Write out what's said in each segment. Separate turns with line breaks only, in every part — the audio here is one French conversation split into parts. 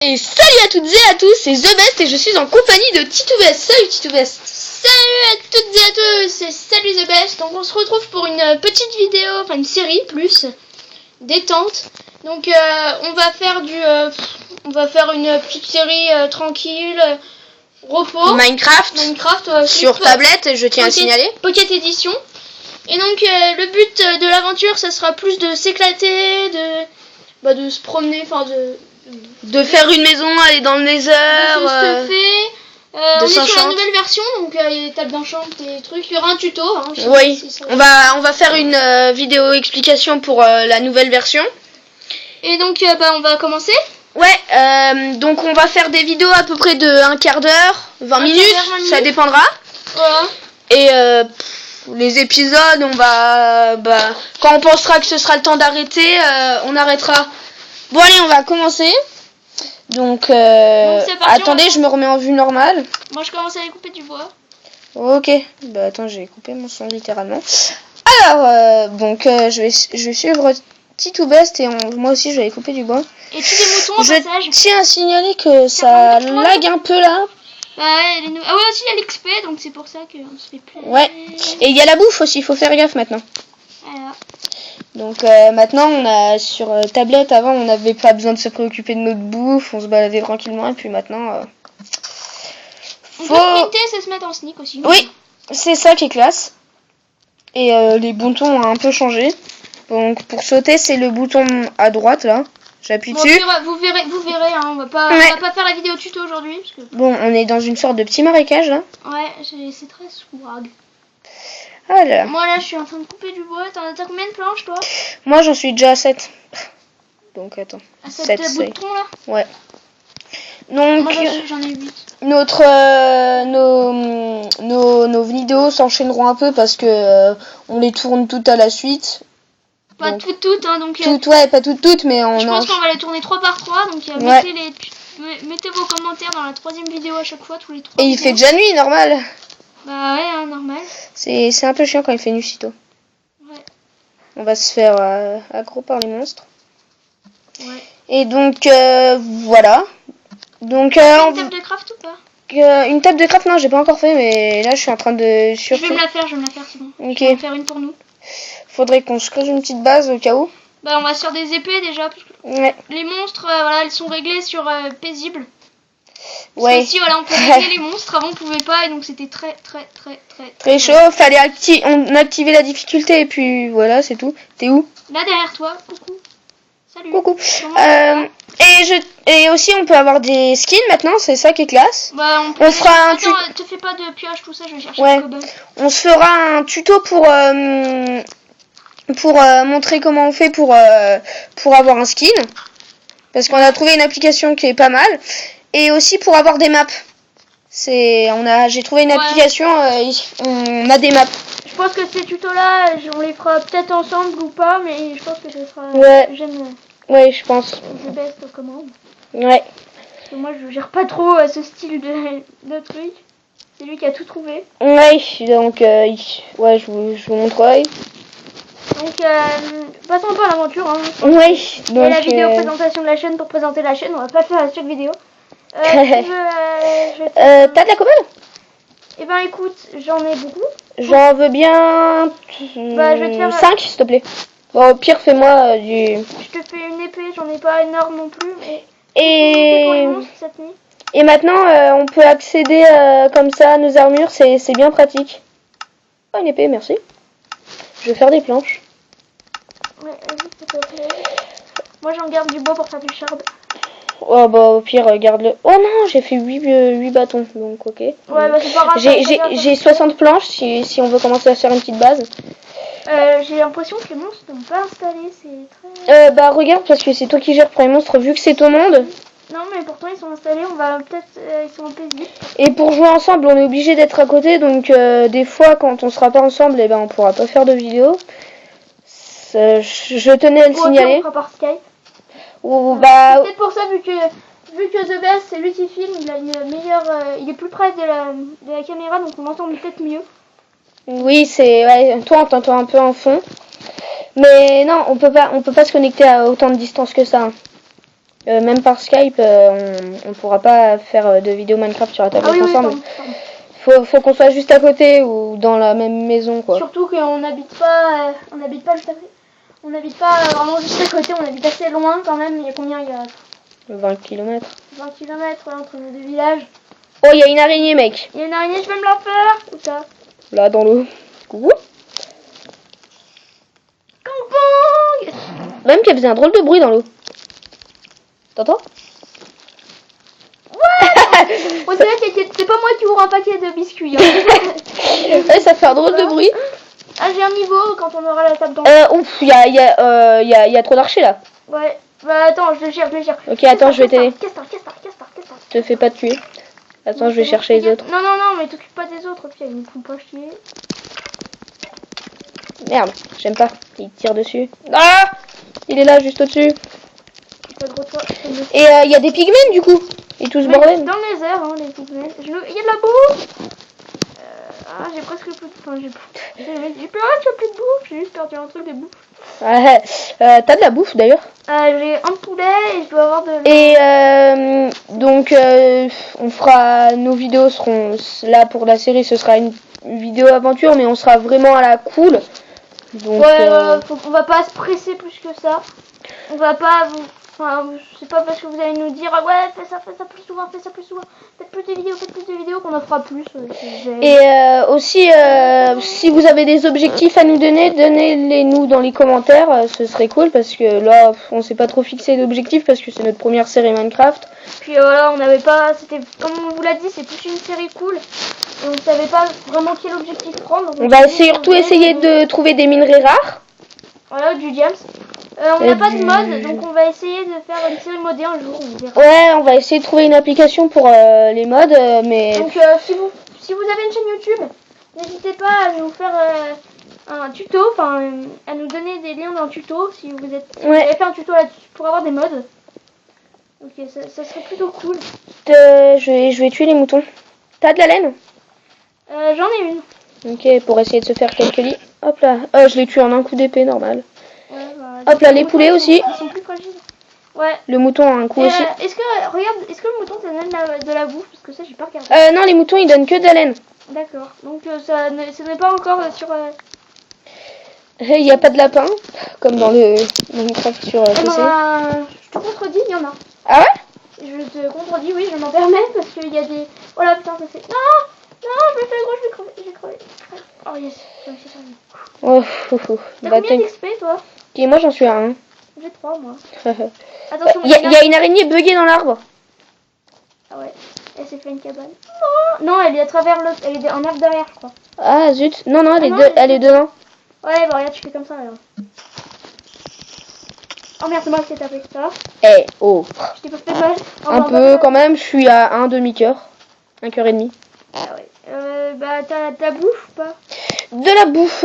Et salut à toutes et à tous, c'est The Best et je suis en compagnie de Titoubest. Salut Titoubest.
Salut à toutes et à tous, et salut The Best. Donc on se retrouve pour une petite vidéo, enfin une série plus détente. Donc on va faire une petite série tranquille, repos.
Minecraft sur tablette, je tiens à signaler.
Pocket Edition. Et donc le but de l'aventure, ça sera plus de s'éclater, de se promener, enfin
de faire une maison, aller dans le Nether,
de se stuffer. On est sur la
s'enchant.
nouvelle version, donc il y a des tables d'enchant, des trucs. Il y aura un tuto. Hein,
oui, si on va faire une vidéo explication pour la nouvelle version.
Et donc on va commencer.
Ouais, donc on va faire des vidéos à peu près de 1 quart d'heure, 20 minutes, ça dépendra.
Voilà.
Et les épisodes, on va, quand on pensera que ce sera le temps d'arrêter, on arrêtera. Bon allez, on va commencer. Donc attendez, je me remets en vue normale.
Moi je commence à aller couper du bois.
Ok, bah attends, j'ai coupé mon son littéralement. Alors, donc je vais suivre Titoubest et moi aussi je vais aller couper du bois.
Et tous les moutons au passage.
Je tiens à signaler que ça lag un peu là.
Ah ouais, aussi il y a l'XP, donc c'est pour ça qu'on se fait plaisir.
Ouais, et il y a la bouffe aussi, il faut faire gaffe maintenant.
Voilà.
Donc maintenant on a sur tablette, avant on n'avait pas besoin de se préoccuper de notre bouffe, on se baladait tranquillement et puis maintenant
on peut sprinter, c'est se mettre en sneak aussi.
Oui, c'est ça qui est classe. Et les boutons ont un peu changé. Donc pour sauter c'est le bouton à droite là, j'appuie dessus.
Vous verrez hein, on va pas faire la vidéo tuto aujourd'hui.
Bon, on est dans une sorte de petit marécage là.
Ouais, c'est très swag.
Alors.
Moi là je suis en train de couper du bois. T'as combien de planches toi?
Moi j'en suis déjà à 7. Donc attends.
À 7 bouts de tronc là?
Ouais. Donc
moi j'en ai 8.
Nos vidéos s'enchaîneront un peu parce que on les tourne toutes à la suite.
Pas donc, toutes hein, donc
ouais, pas toutes mais
je pense qu'on va les tourner 3 par 3, donc mettez vos commentaires dans la 3e vidéo à chaque fois, tous les 3.
Et il fait déjà nuit, normal.
Bah ouais, hein, normal.
C'est un peu chiant quand il fait nuit si tôt.
Ouais.
On va se faire aggro par les monstres.
Ouais.
Et donc voilà. Donc
une table de craft ou pas?
Une table de craft, non, j'ai pas encore fait, mais là je suis en train de
Je vais me la faire, c'est bon.
Ok.
Je vais en faire une pour nous.
Faudrait qu'on se creuse une petite base au cas où.
Bah on va sur des épées déjà. Parce que
ouais.
Les monstres, voilà, elles sont réglées sur paisible.
Ouais.
Aussi, voilà, on peut régler les monstres. Avant on pouvait pas et donc c'était très
chaud. Fallait activer la difficulté et puis voilà, c'est tout. T'es où?
Là derrière toi. Coucou. Salut.
Coucou. Et aussi on peut avoir des skins maintenant, c'est ça qui est classe.
Bah,
on fera un
tuto. Te fais pas de pioche, tout ça, je vais chercher
ouais.
le cobalt.
On se fera un tuto pour montrer comment on fait pour avoir un skin. Parce qu'on a trouvé une application qui est pas mal. Et aussi pour avoir des maps. J'ai trouvé une application, on a des maps.
Je pense que ces tutos là, on les fera peut-être ensemble ou pas, mais je pense que ce sera...
Ouais.
J'aime...
Ouais, je pense.
The Best aux commandes.
Ouais.
Parce que moi je gère pas trop ce style de truc. C'est lui qui a tout trouvé.
Ouais, donc ouais, je vous montrerai.
Donc passons pas à l'aventure. Hein.
Oui.
Donc la vidéo présentation de la chaîne pour présenter la chaîne, on va pas le faire à chaque vidéo.
T'as de la cobble?
Eh ben écoute, j'en ai beaucoup.
J'en veux bien
je vais te faire
5 s'il te plaît. Bon, au pire fais-moi du...
Je te fais une épée, j'en ai pas énorme non plus, mais...
Et maintenant on peut accéder comme ça à nos armures, c'est bien pratique. Oh, une épée, merci. Je vais faire des planches.
Ouais, vas-y, s'il te plaît. Moi j'en garde du bois pour faire du shard.
Oh bah au pire garde-le. Oh non, j'ai fait 8 bâtons, donc ok.
Ouais, bah c'est pas grave.
J'ai 60 planches si on veut commencer à faire une petite base.
J'ai l'impression que les monstres n'ont pas installé, c'est très...
bah regarde, parce que c'est toi qui gères pour les monstres, vu que c'est ton monde.
Non mais pourtant ils sont installés, on va peut-être... ils sont paisibles.
Et pour jouer ensemble, on est obligé d'être à côté, donc des fois quand on sera pas ensemble, eh ben on pourra pas faire de vidéo. Je tenais à le signaler.
On fera par Skype.
Ou bah...
C'est peut-être pour ça, vu que The Best c'est lui qui filme, il a une meilleure... il est plus près de la caméra, donc on l'entend peut-être mieux.
Oui, ouais, toi on t'entend un peu en fond. Mais non, on peut pas se connecter à autant de distance que ça. Même par Skype, on pourra pas faire de vidéo Minecraft sur la tablette ensemble. Faut qu'on soit juste à côté ou dans la même maison, quoi.
Surtout qu'on n'habite pas, juste à côté. On n'habite pas vraiment juste à côté, on habite assez loin quand même. Il y a combien? Il y a
20 km.
20 km entre nos deux villages.
Oh, il y a une araignée, mec.
Il y a une araignée, je vais me la faire. Où ça?
Là, dans l'eau. Coucou.
Camping.
Même qu'elle faisait un drôle de bruit dans l'eau. T'entends?
Ouais. On dirait que c'est pas moi qui ouvre un paquet de biscuits. Hein.
Ouais, ça fait un drôle de bruit.
Ah, j'ai un niveau quand on aura la table d'en
ouf, il y a trop d'archers là.
Ouais. Bah attends, je le gère.
Ok, attends, je vais t'aider.
Casse-toi.
Te fais pas tuer. Attends, je vais chercher les autres.
Non, mais t'occupe pas des autres, puis ils me font pas chier.
Merde, j'aime pas. Il tire dessus. Ah! Il est là, juste au-dessus.
Pas gros toi.
Et il y a des pigments du coup. Et tout ce bordel.
Dans les airs, hein, les pigments. Il y a de la bouffe. J'ai presque plus de... Enfin, j'ai plus de bouffe. J'ai juste perdu un truc de bouffe.
T'as de la bouffe d'ailleurs.
J'ai un poulet et je dois avoir de...
Et donc on fera... Nos vidéos seront... Là pour la série ce sera une vidéo aventure, mais on sera vraiment à la cool. Donc,
ouais, on va pas se presser plus que ça. On va pas vous... Enfin, c'est pas parce que vous allez nous dire ouais, fais ça plus souvent, faites plus de vidéos qu'on en fera plus.
Et aussi, si vous avez des objectifs à nous donner, donnez-les nous dans les commentaires, ce serait cool parce que là, on s'est pas trop fixé d'objectifs parce que c'est notre première série Minecraft.
Puis voilà, on n'avait pas, c'était comme on vous l'a dit, c'est plus une série cool. Et on savait pas vraiment quel objectif prendre.
On va surtout essayer de trouver des minerais rares.
Voilà, du diams. On n'a pas de mode, donc on va essayer de faire une série modée un jour. On verra.
Ouais, on va essayer de trouver une application pour les mods, mais...
Donc si vous avez une chaîne YouTube, n'hésitez pas à nous faire un tuto, enfin à nous donner des liens d'un tuto si vous avez fait un tuto là-dessus pour avoir des mods. Ok, ça serait plutôt cool.
Je vais tuer les moutons. T'as de la laine?
J'en ai une.
Ok, pour essayer de se faire quelques lits. Hop là. Je l'ai tué en un coup d'épée, normal.
Ouais, bah,
hop là, les poulets aussi.
Ils sont plus fragiles. Ouais.
Le mouton a un coup aussi.
Est-ce que le mouton ça donne de la bouffe? Parce que ça j'ai pas regardé.
Non, les moutons ils donnent que de la laine.
D'accord. Donc ce n'est pas encore sur...
Il n'y a pas de lapin, comme dans le Minecraft sur PC.
Je te contredis, il y en a.
Ah ouais?
Je te contredis, oui, je m'en permets parce qu'il y a des... Oh là putain, ça fait... Non, je me fais gros, je vais crever. Oh yes, j'ai réussi à faire.
Oh,
T'as combien d'XP toi?
Et moi j'en suis à 1.
J'ai 3 moi. Attention,
il y a une araignée buggée dans l'arbre.
Ah ouais, elle s'est fait une cabane. Non, elle est à travers l'autre, elle est en arbre derrière je crois.
Ah zut, non, elle est dedans.
Ouais, bah regarde, tu fais comme ça alors. Oh merde, c'est moi qui t'ai tapé, ça va? Je t'ai pas fait mal.
Un peu quand même, je suis à un demi-cœur. Un cœur et demi.
Ah ouais. Bah t'as bouffe ou pas?
De la bouffe,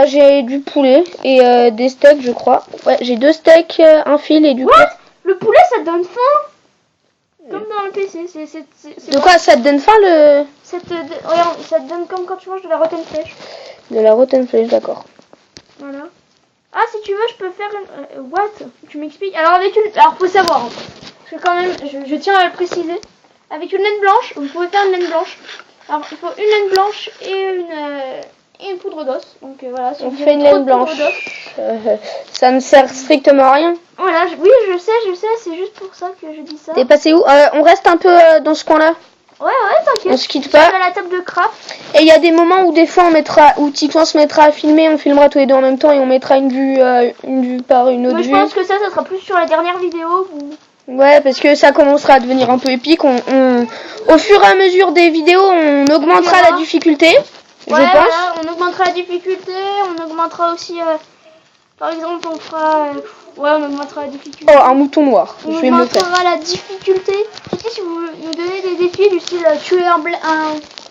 j'ai du poulet et des steaks je crois. Ouais, j'ai 2 steaks, un fil et du
What? Le poulet ça te donne faim? Comme dans le PC, c'est
de quoi ça te donne faim le...
Regarde, ça te donne comme quand tu manges de la rotten flesh.
De la rotten flesh, d'accord.
Voilà. Ah, si tu veux, je peux faire une... what? Tu m'expliques? Alors, alors, faut savoir, hein, parce que quand même, je tiens à le préciser. Avec une laine blanche, vous pouvez faire une laine blanche. Alors, il faut une laine blanche et une poudre d'os. Donc, voilà. Si
on fait une laine blanche. Ça ne sert strictement à rien.
Voilà, oui, je sais, c'est juste pour ça que je dis ça.
T'es passé où? On reste un peu dans ce coin-là.
Ouais, t'inquiète.
On se quitte pas.
À la table de craft.
Et il y a des moments où des fois où Titouan se mettra à filmer, on filmera tous les deux en même temps et on mettra une vue par une autre vue.
Je pense que ça sera plus sur la dernière vidéo.
Ouais, parce que ça commencera à devenir un peu épique. Au fur et à mesure des vidéos, on augmentera la difficulté.
Ouais, je pense. Voilà, on augmentera la difficulté, on augmentera aussi... par exemple, on fera... on augmentera la difficulté.
Oh, un mouton noir.
On augmentera la difficulté. Si vous nous donnez des défis du style tuer un blaze,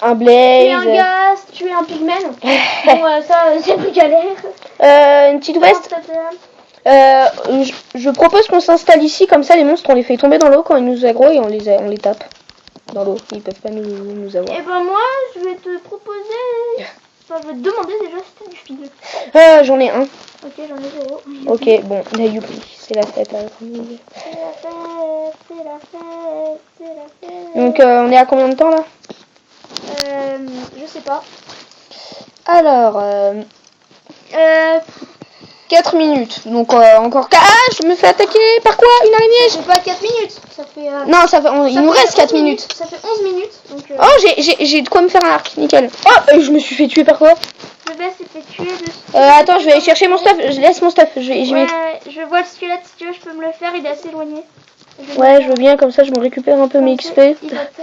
tuer un gaz, tuer un pigman. Bon, ça, c'est plus galère.
Une petite ouest. Je propose qu'on s'installe ici, comme ça les monstres on les fait tomber dans l'eau quand ils nous aggro et on les tape dans l'eau. Ils peuvent pas nous avoir.
Et ben moi, je vais te proposer Enfin, je vais te demander déjà si t'as du fil.
J'en ai un.
Ok, j'en ai 0.
Ok, bon, la youpi, c'est la fête. Là.
C'est la fête, c'est la fête, c'est la fête.
Donc, on est à combien de temps là?
Je sais pas.
Alors, 4 minutes. Donc, encore. Ah, je me fais attaquer par quoi? Une araignée?
Ça fait pas 4 minutes. Ça fait.
Non, ça fait, il nous reste 4 minutes.
Ça fait 11 minutes. Donc,
Oh, j'ai de quoi me faire un arc, nickel. Oh, je me suis fait tuer par quoi?
le best s'est fait tuer de.
Attends, je vais aller chercher mon stuff. Je laisse mon stuff. J'y vais.
Ouais, je vois le squelette. Si tu veux, je peux me le faire. Il est assez éloigné.
Ouais, je veux bien, comme ça je me récupère un peu mes XP.
Il va te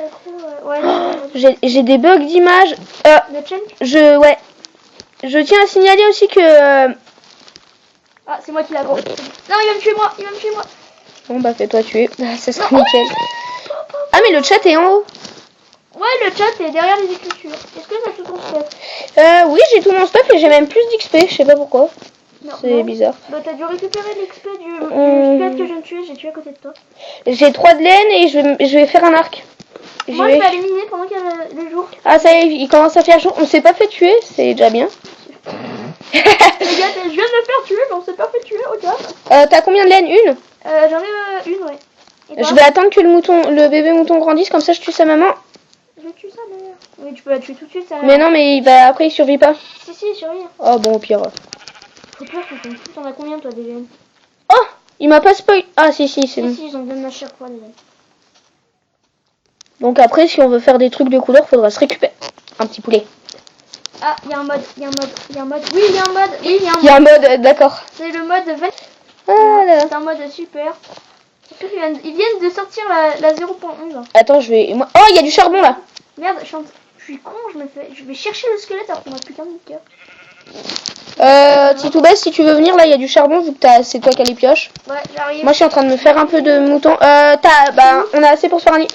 J'ai des bugs d'image. Ouais. Je tiens à signaler aussi que.
Ah, c'est moi qui l'ai. Non, il va me tuer moi. Il va me tuer moi.
Bon, bah fais-toi tuer. Ça sera nickel. Ah, mais le chat est en haut.
Ouais, le chat est derrière les écritures. Est-ce que t'as tout ton stuff?
Oui, j'ai tout mon stuff et j'ai même plus d'XP. Je sais pas pourquoi. C'est bizarre.
Bah, t'as dû récupérer l'XP du squelette que je viens de tuer. J'ai tué à côté de toi.
J'ai 3 de laine et je vais faire un arc.
Moi, je vais éliminer pendant qu'il y a le jour.
Ah, ça y est, il commence à faire jour. On s'est pas fait tuer, c'est déjà bien.
Les gars, je viens de me faire tuer, mais on s'est pas fait tuer, au calme.
T'as combien de laine? Une?
J'en ai une, ouais.
Je vais attendre que le bébé mouton grandisse, comme ça je tue sa maman.
Je tue sa mère. Oui, tu peux la tuer tout de suite, ça.
Mais non, mais après il survit pas.
Si, il survit.
Oh bon, au pire.
Faut peur qu'on s'en fout. T'en as combien, toi, déjà?
Oh, il m'a pas spoil. Ah, si, c'est bon.
Si, j'en donne à chaque fois, déjà.
Donc après, si on veut faire des trucs de couleur, faudra se récupérer. Un petit poulet.
Ah, il y a un mode. Oui, il y a un mode.
Il y a un mode, d'accord.
C'est le mode 20.
Voilà.
C'est un mode super. Ils viennent de sortir la 0.11.
Attends, je vais. Oh, il y a du charbon là.
Merde, je suis con, je vais chercher le squelette alors qu'on a putain de cœur.
Titoubès, si tu veux venir, là il y a du charbon vu que c'est toi qui as les pioches.
Ouais, j'arrive.
Moi je suis en train de me faire un peu de mouton. On a assez pour se faire un lit.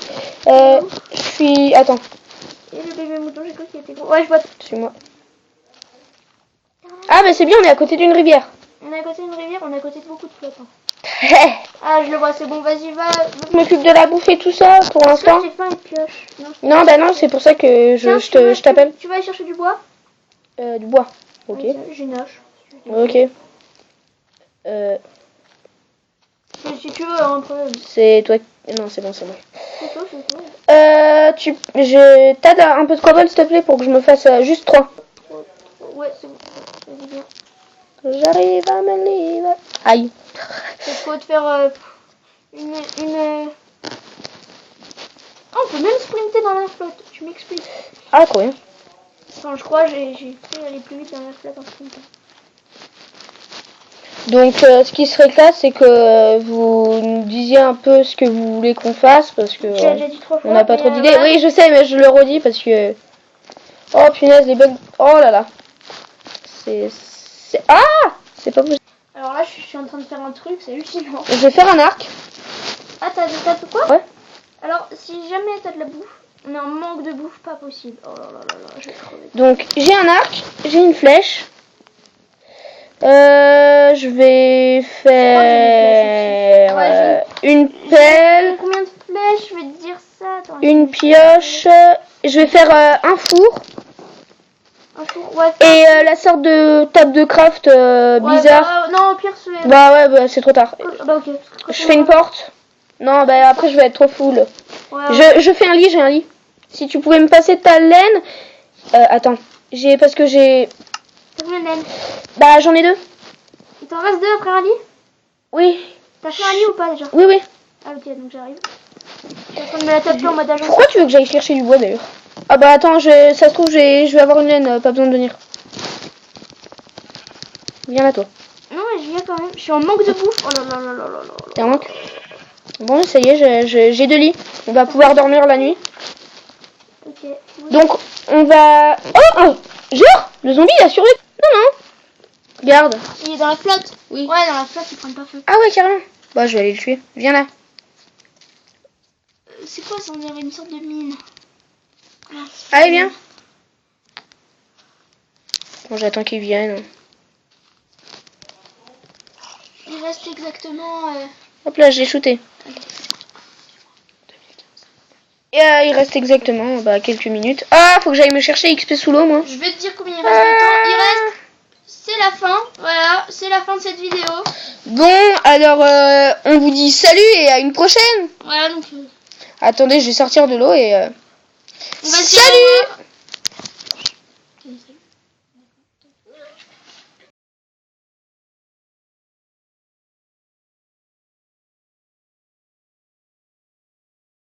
Je suis. Attends.
Et le bébé mouton, j'ai cru qu'il était gros. Ouais, je vois.
Suis-moi. Ah, bah c'est bien, on est à côté d'une rivière.
On est à côté d'une rivière, on est à côté de beaucoup de flottes.
Hein.
Ah, je le vois, c'est bon, vas-y, va.
Je m'occupe de la bouffe et tout ça pour l'instant.
J'ai faim et pioche.
Non, bah non, c'est pour ça que je t'appelle.
Tu vas aller chercher du bois?
Du bois. Ok.
J'ai une hache.
Ok.
Si tu veux, un peu.
C'est toi. Non, c'est bon, c'est moi.
C'est toi.
Je t'aide un peu de cobble s'il te plaît pour que je me fasse juste 3.
Ouais, c'est bon. Vas-y, bien.
J'arrive à me livrer. Aïe.
Il faut te faire une... Oh, on peut même sprinter dans la flotte. Tu m'expliques.
Ah, trop bien.
Enfin, je crois j'ai fait aller plus vite dans la flotte en sprintant.
Donc, ce qui serait classe, c'est que vous nous disiez un peu ce que vous voulez qu'on fasse, parce que
J'ai déjà dit 3 fois.
on n'a pas trop d'idées.
Ouais.
Oui, je sais, mais je le redis parce que... Oh, punaise, les bugs... Oh là là. Ah, c'est pas possible.
Alors là, je suis en train de faire un truc, c'est hallucinant.
Je vais faire un arc.
Ah, t'as tout quoi?
Ouais.
Alors, si jamais t'as de la bouffe, on est en manque de bouffe, pas possible. Oh là là là là, je vais crever.
Donc, j'ai un arc, j'ai une flèche. Je vais faire une pelle.
Combien de flèches? Je vais te dire ça. Attends,
une pioche. Je vais faire un four.
Un four, ouais.
Et la sorte de table de craft bizarre.
Non, au pire, c'est...
Bah, c'est trop tard.
Bah, ok.
Je fais une porte. Non, bah après, je vais être trop full.
Ouais.
Je fais un lit, j'ai un lit. Si tu pouvais me passer ta laine. Attends. Parce que j'ai...
T'as combien de laine?
Bah, j'en ai 2.
Il t'en reste 2 après un lit?
Oui.
T'as fait un lit ou pas déjà?
Oui.
Ah, ok, donc j'arrive. Je suis en train de me la taper en mode agent.
Pourquoi tu veux que j'aille chercher du bois d'ailleurs? Ah bah attends, ça se trouve, je vais avoir une laine, pas besoin de venir. Viens là, toi.
Non, mais je viens quand même. Je suis en manque de bouffe. Oh là là là là là là.
T'es en manque? Bon, ça y est, j'ai 2 lits. On va pouvoir dormir la nuit.
Ok. Oui.
Donc, on va... Oh, genre, le zombie, il a survécu. Non. Regarde.
Il est dans la flotte? Oui. Ouais, dans la flotte, ils prennent pas feu.
Ah ouais, carrément. Bah, je vais aller le tuer. Viens là.
C'est quoi ça? On dirait une sorte de mine.
Allez, viens. Bon, j'attends qu'il vienne.
Il reste exactement...
Hop là, je l'ai shooté. Et il reste exactement quelques minutes. Ah, faut que j'aille me chercher XP sous l'eau, moi.
Je vais te dire combien il reste de temps. Il reste... C'est la fin. Voilà, c'est la fin de cette vidéo.
Bon, alors, on vous dit salut et à une prochaine.
Voilà, donc...
Attendez, je vais sortir de l'eau et...
on va se dire
Salut!